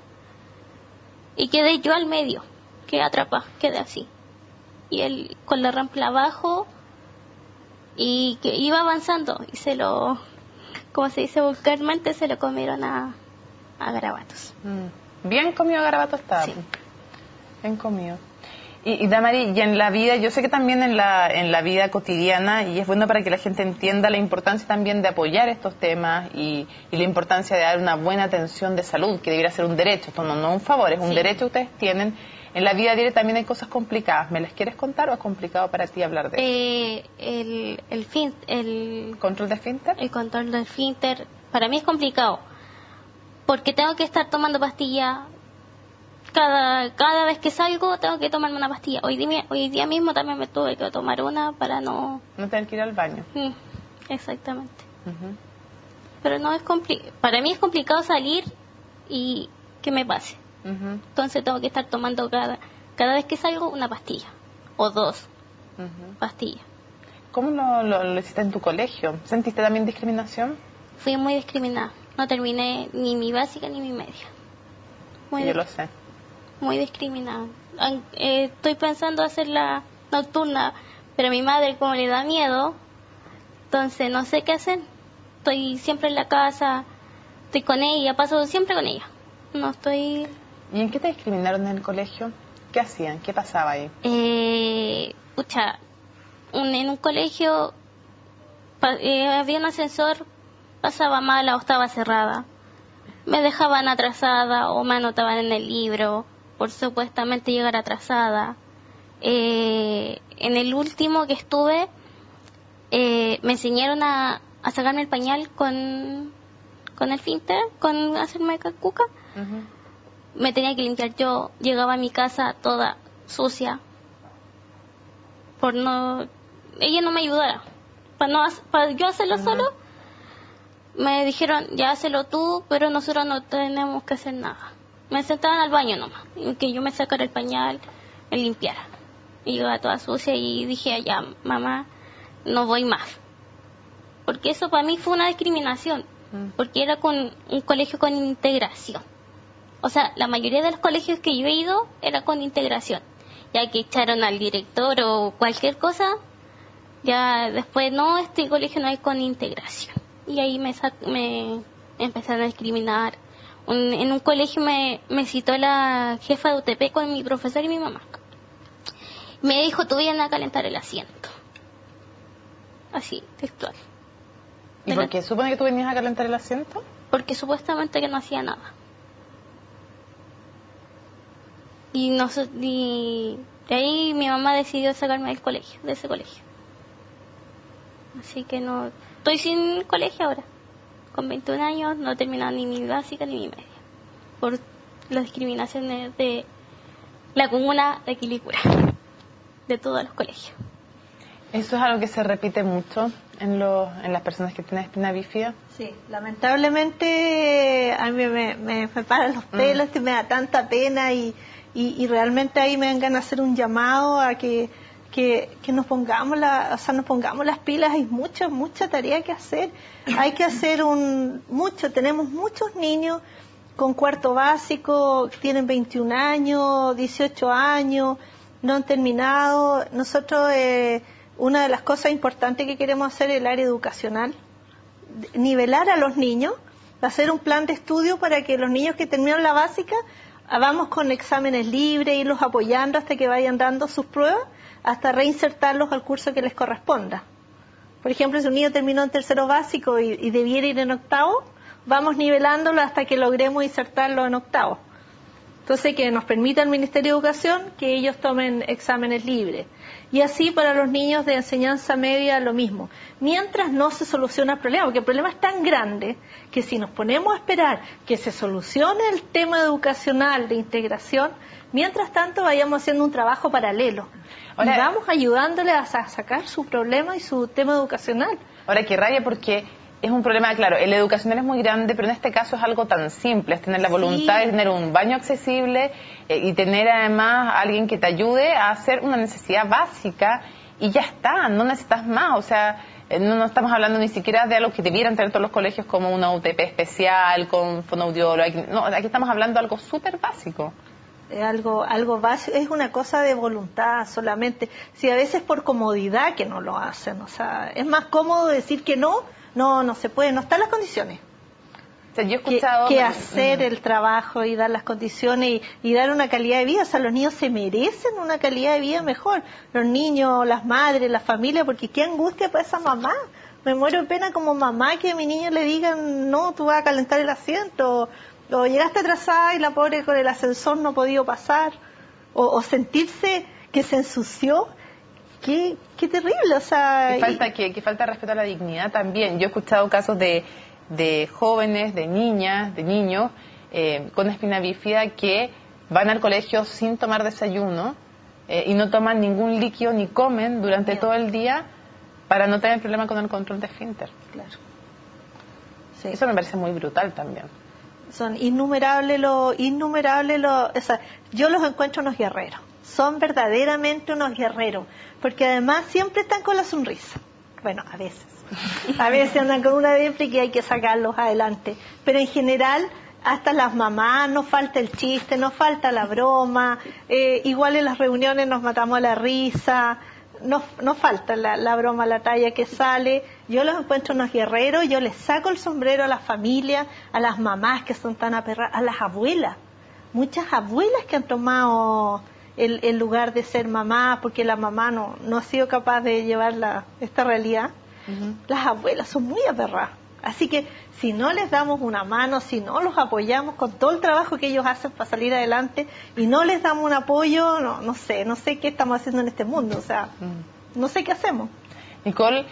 y quedé yo al medio, quedé atrapada, quedé así. Y él con la rampa abajo y que iba avanzando y como se dice vulgarmente, se lo comieron a garabatos.
Bien comido garabato estaba.
Sí.
Bien comido. Y Damari, y en la vida, yo sé que también en la vida cotidiana, y es bueno para que la gente entienda la importancia también de apoyar estos temas y la importancia de dar una buena atención de salud, que debería ser un derecho, esto no es un favor, es un derecho que ustedes tienen. En la vida diaria también hay cosas complicadas. ¿Me las quieres contar o es complicado para ti hablar de eso?
El
¿Control de esfínter?
El control del esfínter para mí es complicado porque tengo que estar tomando pastillas cada vez que salgo, tengo que tomarme una pastilla. Hoy día mismo también me tuve que tomar una para no
tener que ir al baño.
Exactamente. Pero no es para mí es complicado salir y que me pase. Entonces tengo que estar tomando cada vez que salgo una pastilla o dos pastillas.
¿Cómo lo hiciste en tu colegio? ¿Sentiste también discriminación?
Fui muy discriminada. No terminé ni mi básica ni mi media.
Yo lo sé.
Muy discriminada. Estoy pensando hacer la nocturna, pero a mi madre como le da miedo, entonces no sé qué hacer. Estoy siempre en la casa, estoy con ella, paso siempre con ella. No estoy...
¿Y en qué te discriminaron en el colegio? ¿Qué hacían? ¿Qué pasaba ahí?
En un colegio había un ascensor, pasaba mala o estaba cerrada. Me dejaban atrasada o me anotaban en el libro por supuestamente llegar atrasada. En el último que estuve, me enseñaron a sacarme el pañal con el esfínter, con hacerme cuca. Me tenía que limpiar yo, llegaba a mi casa toda sucia ella no me ayudara para yo hacerlo solo. me dijeron, ya hazlo tú, pero nosotros no tenemos que hacer nada. Me sentaban al baño nomás, y que yo me sacara el pañal, me limpiara. Y iba toda sucia y dije, ya, mamá, no voy más. Porque eso para mí fue una discriminación, porque era con un colegio con integración. O sea, la mayoría de los colegios que yo he ido era con integración. Ya que echaron al director o cualquier cosa, ya después, no, este colegio no hay con integración. Y ahí me empezaron a discriminar. En un colegio me citó la jefa de UTP con mi profesor y mi mamá. Me dijo, tú vienes a calentar el asiento. Así, textual.
¿Y por qué supone que tú venías a calentar el asiento?
Porque supuestamente que no hacía nada. Y de ahí mi mamá decidió sacarme del colegio, de ese colegio. Así que no, estoy sin colegio ahora. Con 21 años no he terminado ni mi básica ni mi media. Por las discriminaciones de la comuna de Quilicura, de todos los colegios.
¿Eso es algo que se repite mucho en las personas que tienen espina bífida?
Sí, lamentablemente a mí me paran los pelos y me da tanta pena y realmente ahí me dan ganas de hacer un llamado a que nos pongamos nos pongamos las pilas. Hay mucha tarea que hacer. Hay que hacer tenemos muchos niños con cuarto básico, tienen 21 años, 18 años, no han terminado. Nosotros, una de las cosas importantes que queremos hacer es el área educacional, nivelar a los niños, hacer un plan de estudio para que los niños que terminan la básica, vamos con exámenes libres, irlos apoyando hasta que vayan dando sus pruebas, hasta reinsertarlos al curso que les corresponda. Por ejemplo, si un niño terminó en tercero básico y debiera ir en octavo, vamos nivelándolo hasta que logremos insertarlo en octavo. Entonces, que nos permita el Ministerio de Educación que ellos tomen exámenes libres. Y así para los niños de enseñanza media lo mismo. Mientras no se soluciona el problema, porque el problema es tan grande que si nos ponemos a esperar que se solucione el tema educacional de integración, mientras tanto vayamos haciendo un trabajo paralelo. Ahora, y vamos ayudándoles a sacar su problema y su tema educacional.
Ahora, qué rabia, porque es un problema, claro, el educacional es muy grande, pero en este caso es algo tan simple, es tener la voluntad de tener un baño accesible y tener además a alguien que te ayude a hacer una necesidad básica y ya está, no necesitas más. O sea, no estamos hablando ni siquiera de algo que debieran tener todos los colegios como una UTP especial, con fonoaudiólogo. No, aquí estamos hablando de algo súper básico.
Algo básico, es una cosa de voluntad solamente. Si a veces por comodidad que no lo hacen, o sea, es más cómodo decir que no se puede, no están las condiciones.
O sea, yo he escuchado
que hacer el trabajo y dar las condiciones y dar una calidad de vida. O sea, los niños se merecen una calidad de vida mejor. Los niños, las madres, las familias, porque qué angustia para esa mamá. Me muero de pena como mamá que a mi niño le digan, no, tú vas a calentar el asiento, o llegaste atrasada y la pobre con el ascensor no ha podido pasar, o sentirse que se ensució. Qué terrible, o sea...
Que falta respeto a la dignidad también. Yo he escuchado casos de jóvenes, de niñas, de niños con espina bífida que van al colegio sin tomar desayuno y no toman ningún líquido ni comen durante todo el día para no tener problema con el control de esfínter.
Claro. Sí.
Eso me parece muy brutal también.
Son innumerables o sea, yo los encuentro unos guerreros. Son verdaderamente unos guerreros, porque además siempre están con la sonrisa. Bueno, a veces andan con una depre que hay que sacarlos adelante, pero en general hasta las mamás no falta el chiste, no falta la broma, igual en las reuniones nos matamos a la risa, no falta la broma, la talla que sale. Yo los encuentro unos guerreros, yo les saco el sombrero a las familias, a las mamás que son tan aperradas, a las abuelas, muchas abuelas que han tomado el lugar de ser mamá, porque la mamá no ha sido capaz de llevar esta realidad. Las abuelas son muy aperradas. Así que si no les damos una mano, si no los apoyamos con todo el trabajo que ellos hacen para salir adelante y no les damos un apoyo, no sé qué estamos haciendo en este mundo. O sea, no sé qué hacemos.
Nicole,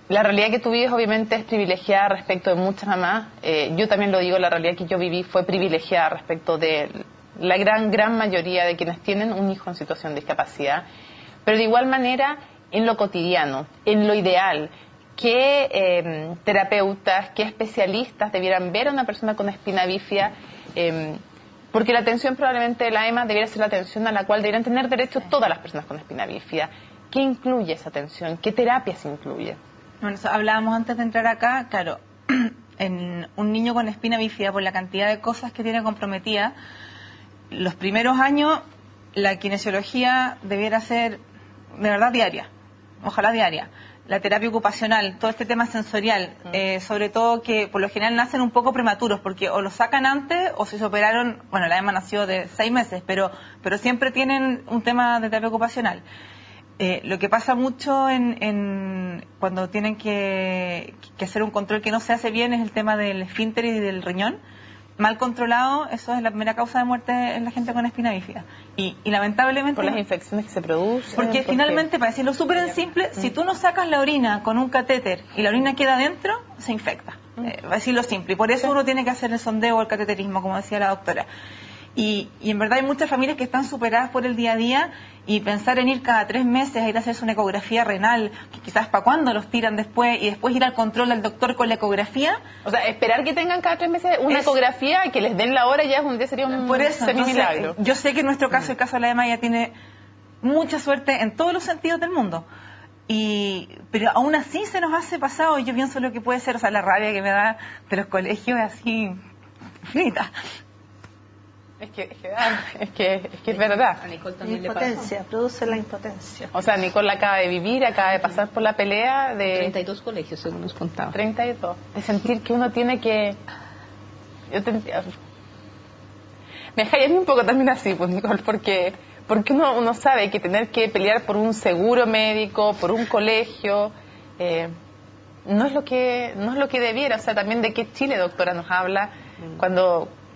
la realidad que tú vives obviamente es privilegiada respecto de muchas mamás. Yo también lo digo, la realidad que yo viví fue privilegiada respecto de la gran mayoría de quienes tienen un hijo en situación de discapacidad. Pero de igual manera, en lo cotidiano, en lo ideal, qué terapeutas, qué especialistas debieran ver a una persona con espina bífida, porque la atención probablemente de la EMA debiera ser la atención a la cual deberían tener derecho todas las personas con espina bífida. ¿Qué incluye esa atención? ¿Qué terapias incluye?
Bueno, hablábamos antes de entrar acá, claro, en un niño con espina bífida, por la cantidad de cosas que tiene comprometida, los primeros años la kinesiología debiera ser de verdad diaria, ojalá diaria. La terapia ocupacional, todo este tema sensorial, sobre todo que por lo general nacen un poco prematuros, porque o los sacan antes o si se operaron, bueno, la EMA nació de 6 meses, pero siempre tienen un tema de terapia ocupacional. Lo que pasa mucho cuando tienen que hacer un control que no se hace bien es el tema del esfínter y del riñón. Mal controlado, eso es la primera causa de muerte en la gente con espina bífida. Y lamentablemente...
Por las infecciones que se producen.
Porque finalmente, para decirlo súper en simple, si tú no sacas la orina con un catéter y la orina queda adentro, se infecta. Va a decirlo simple. Y por eso uno tiene que hacer el sondeo o el cateterismo, como decía la doctora. Y en verdad hay muchas familias que están superadas por el día a día y pensar en ir cada 3 meses a ir a hacerse una ecografía renal, que quizás para cuándo los tiran después, y después ir al control del doctor con la ecografía.
O sea, esperar que tengan cada 3 meses una ecografía y que les den la hora ya sería un
milagro. Yo sé que en nuestro caso, el caso de la EMA, ya tiene mucha suerte en todos los sentidos del mundo. Pero aún así se nos hace pasado, y yo pienso lo que puede ser, o sea, la rabia que me da de los colegios es así infinita.
Es que es verdad.
A Nicole también
Impotencia, produce la impotencia.
O sea, Nicole acaba de vivir, acaba de pasar por la pelea de...
32 colegios, según nos contaba.
32. De sentir que uno tiene que... Me deja a mí un poco también así, pues, Nicole, porque uno sabe que tener que pelear por un seguro médico, por un colegio, no es lo que debiera. O sea, también de qué Chile, doctora, nos habla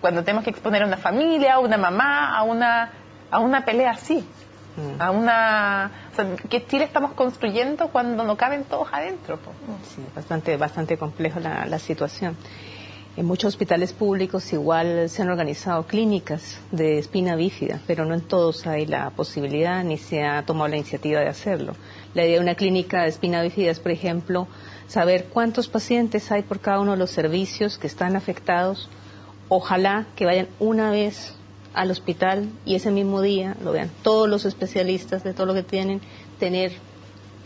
cuando tenemos que exponer a una familia, a una mamá, a una pelea así, o sea, ¿qué Chile estamos construyendo cuando no caben todos adentro?
Sí, bastante complejo la situación. En muchos hospitales públicos igual se han organizado clínicas de espina bífida, pero no en todos hay la posibilidad ni se ha tomado la iniciativa de hacerlo. La idea de una clínica de espina bífida es, por ejemplo, saber cuántos pacientes hay por cada uno de los servicios que están afectados. Ojalá que vayan una vez al hospital y ese mismo día lo vean todos los especialistas de todo lo que tienen, tener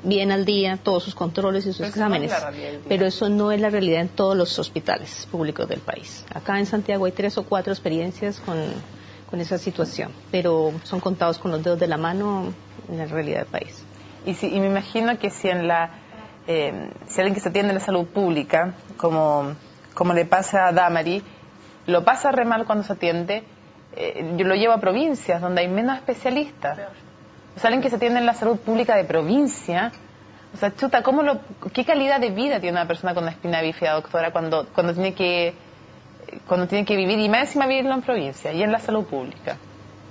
bien al día todos sus controles y sus exámenes. Pero eso no es la realidad en todos los hospitales públicos del país. Acá en Santiago hay 3 o 4 experiencias con esa situación, pero son contados con los dedos de la mano en la realidad del país.
Y me imagino que si alguien que se atiende en la salud pública, como le pasa a Damari, lo pasa re mal cuando se atiende, yo lo llevo a provincias donde hay menos especialistas. O sea, alguien que se atiende en la salud pública de provincia, o sea, chuta, ¿qué calidad de vida tiene una persona con una espina bífida, doctora, cuando tiene que vivir, y más encima vivirlo en provincia y en la salud pública?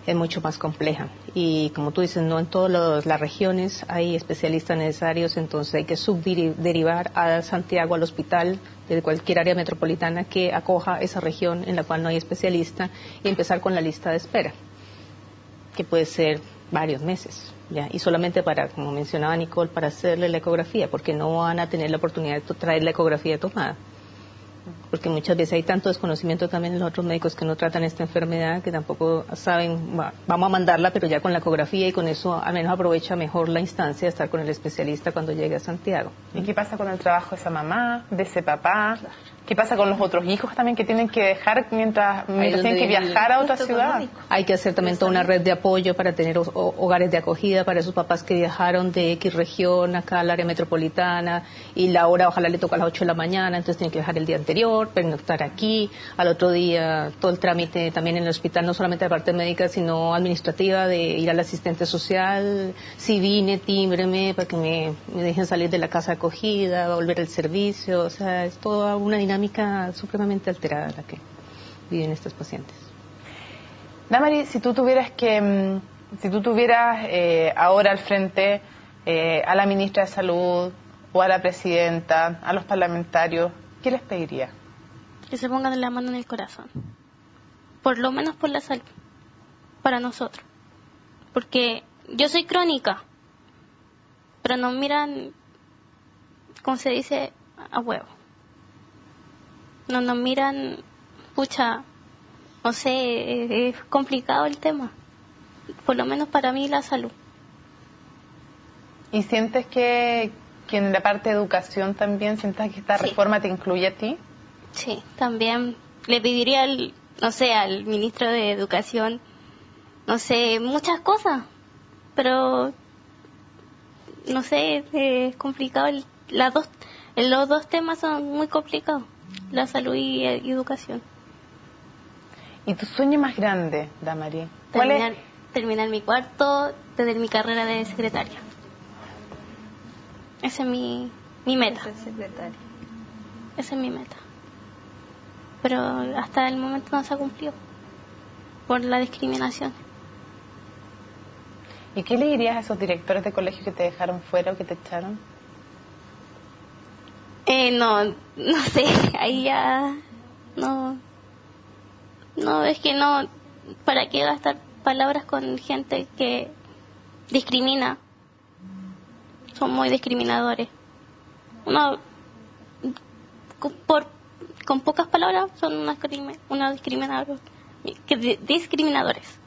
Es mucho más compleja y, como tú dices, no en todas las regiones hay especialistas necesarios, entonces hay que subderivar a Santiago, al hospital de cualquier área metropolitana que acoja esa región en la cual no hay especialista, y empezar con la lista de espera, que puede ser varios meses, ¿ya? Y solamente para, como mencionaba Nicole, para hacerle la ecografía, porque no van a tener la oportunidad de traer la ecografía tomada. Porque muchas veces hay tanto desconocimiento también en los otros médicos que no tratan esta enfermedad, que tampoco saben, vamos a mandarla, pero ya con la ecografía, y con eso al menos aprovecha mejor la instancia de estar con el especialista cuando llegue a Santiago.
¿Y qué pasa con el trabajo de esa mamá, de ese papá? Claro. ¿Qué pasa con los otros hijos también que tienen que dejar mientras tienen que viajar a otra ciudad?
Hay que hacer también toda una red de apoyo para tener hogares de acogida para esos papás que viajaron de X región acá al área metropolitana, y la hora ojalá le toca a las 8 de la mañana, entonces tienen que viajar el día anterior, pernoctar aquí, al otro día todo el trámite también en el hospital, no solamente la parte médica sino administrativa, de ir al asistente social, si vine, tímbreme para que me dejen salir de la casa de acogida, volver al servicio. O sea, es toda una dinámica supremamente alterada la que viven estos pacientes.
Damari, si tú tuvieras ahora al frente a la ministra de Salud o a la presidenta, a los parlamentarios, ¿qué les pediría?
Que se pongan la mano en el corazón, por lo menos por la salud, para nosotros, porque yo soy crónica, pero nos miran como se dice, a huevo. No nos miran, pucha, no sé, es complicado el tema. Por lo menos para mí la salud.
¿Y sientes que en la parte de educación también, sientes que esta reforma te incluye a ti?
Sí, también le pediría no sé, al ministro de Educación, no sé, muchas cosas, pero no sé, es complicado. Los dos temas son muy complicados, la salud y educación.
¿Y tu sueño más grande, Damaris? ¿Cuál es?
Terminar mi cuarto, tener mi carrera de secretaria. Esa es mi meta. Esa es mi meta. Pero hasta el momento no se ha cumplido por la discriminación.
¿Y qué le dirías a esos directores de colegio que te dejaron fuera o que te echaron?
No sé, ahí ya no, es que no, ¿para qué gastar palabras con gente que discrimina? Son muy discriminadores. Con pocas palabras son unos discriminadores.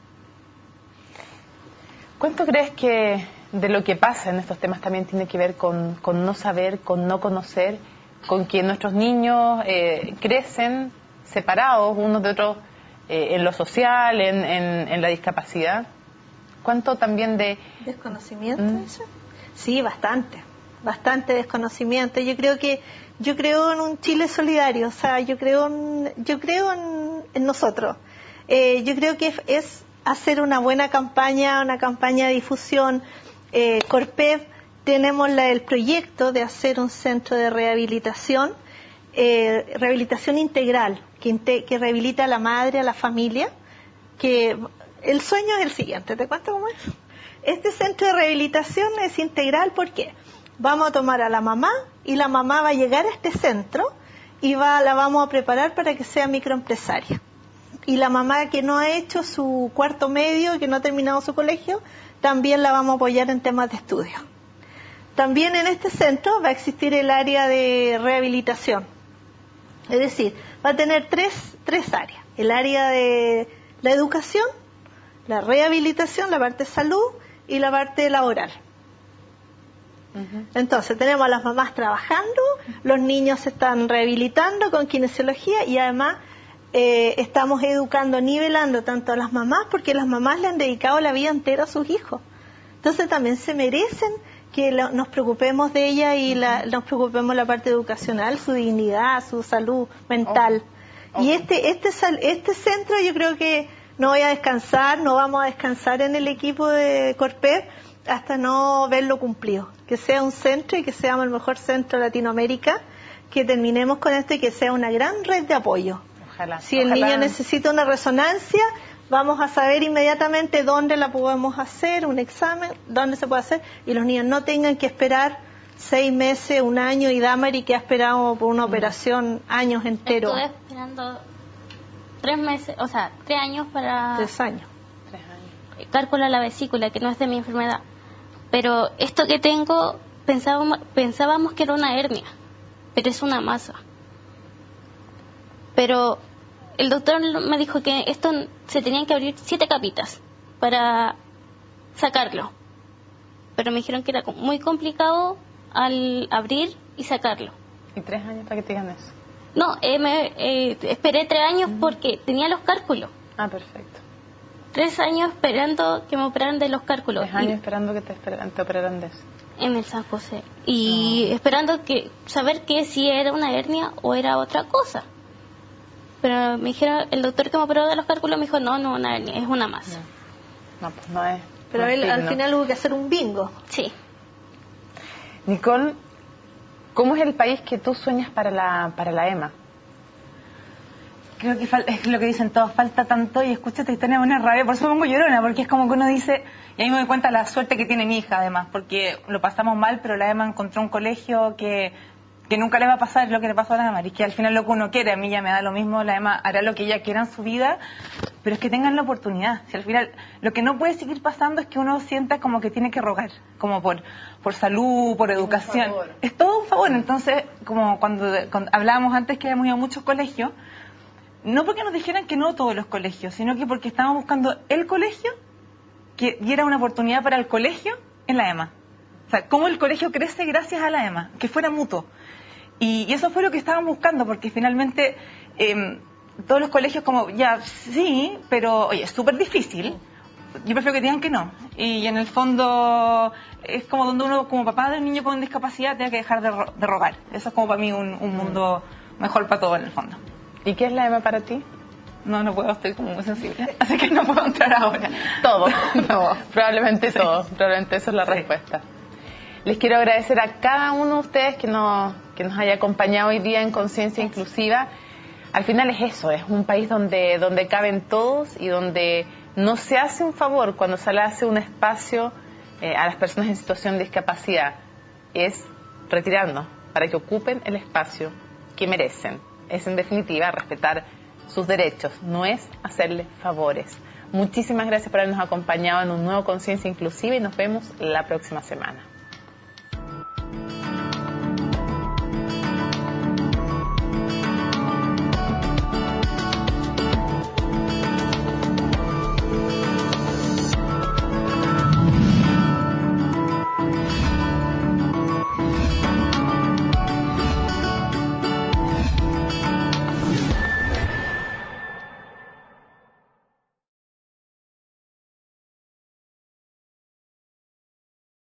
¿Cuánto crees que de lo que pasa en estos temas también tiene que ver con no saber, con no conocer, con que nuestros niños crecen separados unos de otros en lo social, en la discapacidad? ¿Cuánto también de
desconocimiento? Eso? Sí, bastante desconocimiento. Yo creo en un Chile solidario, o sea, yo creo en nosotros. Yo creo que es hacer una buena campaña, una campaña de difusión. Corpev tenemos el proyecto de hacer un centro de rehabilitación integral, que rehabilita a la madre, a la familia. Que el sueño es el siguiente, ¿te cuento cómo es? Este centro de rehabilitación es integral porque vamos a tomar a la mamá y la mamá va a llegar a este centro y la vamos a preparar para que sea microempresaria. Y la mamá que no ha hecho su cuarto medio, que no ha terminado su colegio, también la vamos a apoyar en temas de estudio. También en este centro va a existir el área de rehabilitación. Es decir, va a tener tres áreas. El área de la educación, la rehabilitación, la parte de salud y la parte laboral. Entonces tenemos a las mamás trabajando, los niños se están rehabilitando con kinesiología y además estamos educando, nivelando tanto a las mamás, porque las mamás le han dedicado la vida entera a sus hijos. Entonces también se merecen que nos preocupemos de ella y nos preocupemos de la parte educacional, su dignidad, su salud mental. Y este centro yo creo que no vamos a descansar en el equipo de Corpev hasta no verlo cumplido. Que sea un centro y que seamos el mejor centro de Latinoamérica, que terminemos con esto y que sea una gran red de apoyo.
Ojalá.
Si el niño necesita una resonancia, vamos a saber inmediatamente dónde la podemos hacer, un examen, dónde se puede hacer, y los niños no tengan que esperar 6 meses, 1 año, y Damaris que ha esperado por una operación años enteros.
Estuve esperando 3 meses, o sea, 3 años para...
3 años.
Cálculo a la vesícula, que no es de mi enfermedad. Pero esto que tengo, pensábamos que era una hernia, pero es una masa. Pero el doctor me dijo que esto se tenían que abrir 7 capitas para sacarlo. Pero me dijeron que era muy complicado al abrir y sacarlo.
¿Y 3 años para que te digan eso?
No, esperé 3 años porque tenía los cálculos.
Ah, perfecto.
3 años esperando que me operaran de los cálculos.
3 años esperando que te operaran de eso.
En el San José. Y esperando saber que si era una hernia o era otra cosa. Pero me dijeron, el doctor que me operó de los cálculos me dijo, no, una hernia, es una masa.
No, pues no es.
Pero
no es
al final hubo que hacer un bingo.
Sí.
Nicole, ¿cómo es el país que tú sueñas para la EMA?
Creo que es lo que dicen todos, falta tanto, y escucho esta historia, me pone rabia, por eso me pongo llorona, porque es como que uno dice, y ahí me doy cuenta de la suerte que tiene mi hija además, porque lo pasamos mal, pero la EMA encontró un colegio que que nunca le va a pasar lo que le pasó a la EMA, y que al final lo que uno quiere, a mí ya me da lo mismo, la EMA hará lo que ella quiera en su vida, pero es que tengan la oportunidad. Si al final lo que no puede seguir pasando es que uno sienta como que tiene que rogar, como por salud, por educación. Es todo un favor. Entonces, como cuando hablábamos antes que habíamos ido a muchos colegios, no porque nos dijeran que no todos los colegios, sino que porque estábamos buscando el colegio que diera una oportunidad para el colegio en la EMA. O sea, cómo el colegio crece gracias a la EMA, que fuera mutuo. Y eso fue lo que estábamos buscando, porque finalmente todos los colegios como, ya, sí, pero oye, es súper difícil. Yo prefiero que digan que no. Y en el fondo es como donde uno, como papá de un niño con discapacidad, tiene que dejar de rogar. Eso es como para mí un mundo mejor para todo en el fondo.
¿Y qué es la EMA para ti?
No puedo, estoy como muy sensible, así que no puedo entrar ahora.
Todo, probablemente sí. Todo, probablemente eso es la respuesta. Les quiero agradecer a cada uno de ustedes que nos haya acompañado hoy día en Conciencia Inclusiva. Al final es eso, es un país donde caben todos y donde no se hace un favor cuando se le hace un espacio a las personas en situación de discapacidad. Es retirarnos para que ocupen el espacio que merecen. Es en definitiva respetar sus derechos, no es hacerles favores. Muchísimas gracias por habernos acompañado en un nuevo Conciencia Inclusiva y nos vemos la próxima semana.